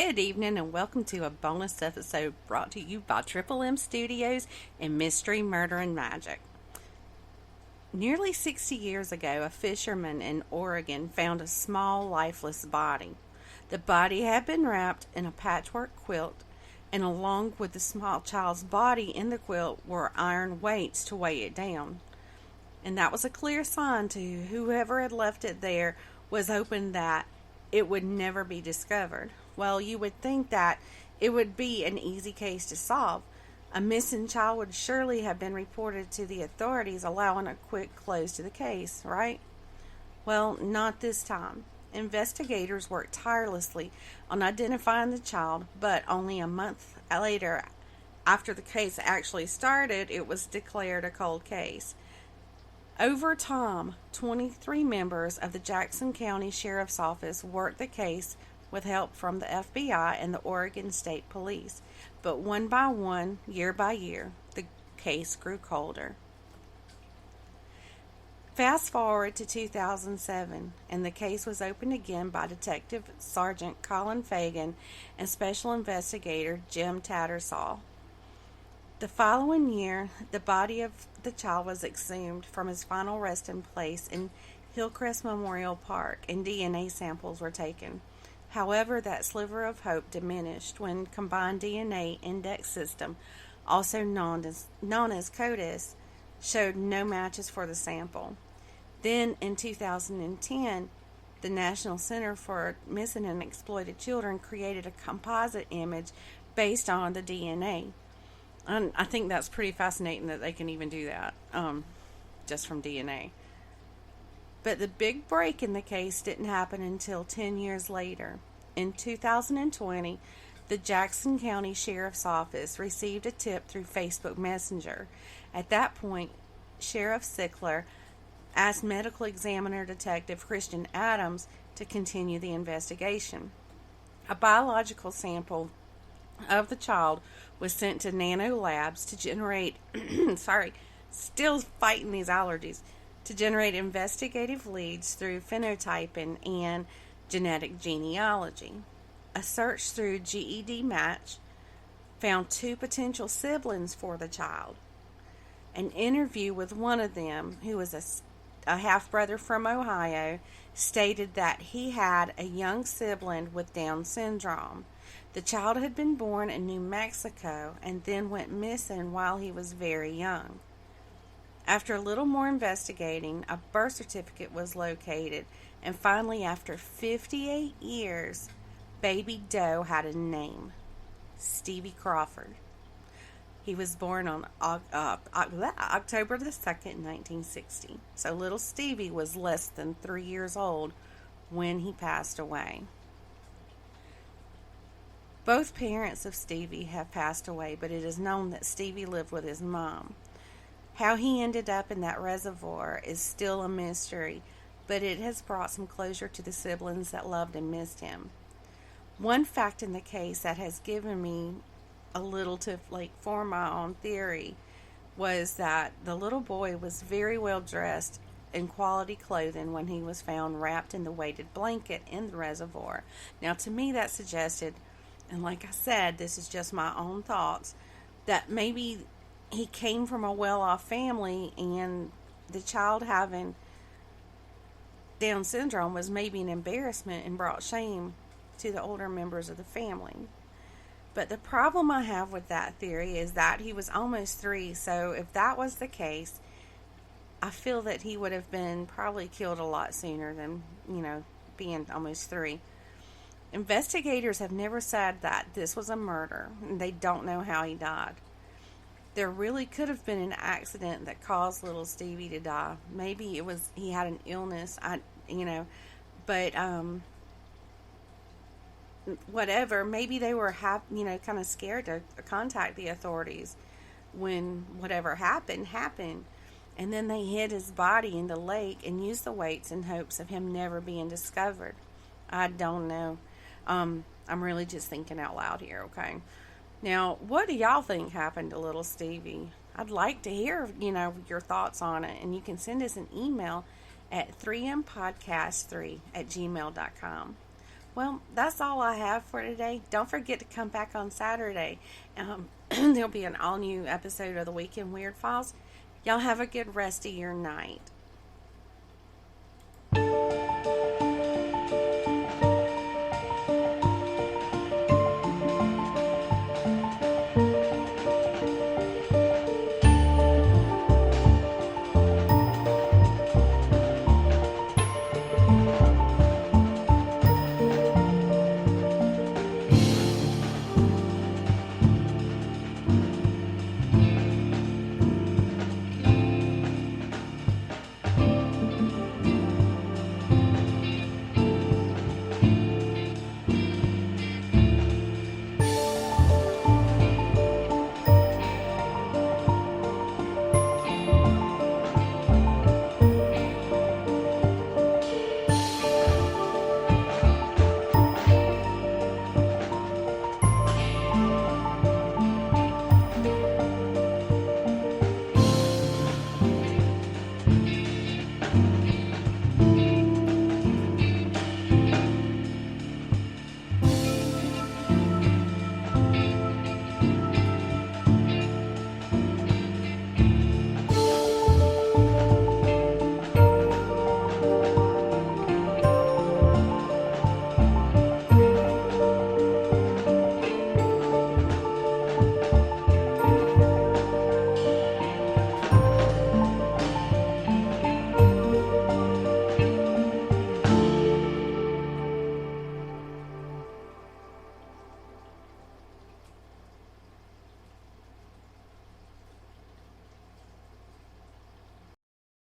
Good evening and welcome to a bonus episode brought to you by Triple M Studios and Mystery, Murder, and Magic. Nearly 60 years ago, a fisherman in Oregon found a small, lifeless body. The body had been wrapped in a patchwork quilt, and along with the small child's body in the quilt were iron weights to weigh it down. And that was a clear sign to whoever had left it there was hoping that it would never be discovered. Well, you would think that it would be an easy case to solve. A missing child would surely have been reported to the authorities, allowing a quick close to the case, right? Well, not this time. Investigators worked tirelessly on identifying the child, but only a month later, after the case actually started, it was declared a cold case. Over time, 23 members of the Jackson County Sheriff's Office worked the case with help from the FBI and the Oregon State Police. But one by one, year by year, the case grew colder. Fast forward to 2007, and the case was opened again by Detective Sergeant Colin Fagan and Special Investigator Jim Tattersall. The following year, the body of the child was exhumed from his final resting place in Hillcrest Memorial Park, and DNA samples were taken. However, that sliver of hope diminished when Combined DNA Index System, also known as CODIS, showed no matches for the sample. Then, in 2010, the National Center for Missing and Exploited Children created a composite image based on the DNA. And I think that's pretty fascinating that they can even do that, just from DNA. But the big break in the case didn't happen until 10 years later. In 2020, the Jackson County Sheriff's Office received a tip through Facebook Messenger. At that point, Sheriff Sickler asked medical examiner Detective Christian Adams to continue the investigation. A biological sample of the child was sent to Nano Labs to generate, still fighting these allergies, to generate investigative leads through phenotyping and genetic genealogy. A search through GED Match found 2 potential siblings for the child. An interview with one of them, who was a half-brother from Ohio, stated that he had a young sibling with Down syndrome. The child had been born in New Mexico and then went missing while he was very young. After a little more investigating, a birth certificate was located, and finally, after 58 years, baby Doe had a name: Stevie Crawford. He was born on October the 2nd, 1960. So little Stevie was less than 3 years old when he passed away. Both parents of Stevie have passed away, but it is known that Stevie lived with his mom. How he ended up in that reservoir is still a mystery, but it has brought some closure to the siblings that loved and missed him. One fact in the case that has given me a little to form my own theory was that the little boy was very well dressed in quality clothing when he was found wrapped in the weighted blanket in the reservoir. Now, to me, that suggested, and like I said, this is just my own thoughts, that maybe he came from a well-off family and the child having Down syndrome was maybe an embarrassment and brought shame to the older members of the family. But the problem I have with that theory is that he was almost 3, so if that was the case, I feel that he would have been probably killed a lot sooner than, being almost 3. Investigators have never said that this was a murder, and they don't know how he died. There really could have been an accident that caused little Stevie to die. Maybe he had an illness, but whatever. Maybe they were kind of scared to contact the authorities when whatever happened, and then they hid his body in the lake and used the weights in hopes of him never being discovered. I don't know. I'm really just thinking out loud here, okay? Now, what do y'all think happened to little Stevie? I'd like to hear, your thoughts on it. And you can send us an email at 3mpodcast3@gmail.com. Well, that's all I have for today. Don't forget to come back on Saturday. There'll be an all new episode of the Weekend Weird Files. Y'all have a good rest of your night.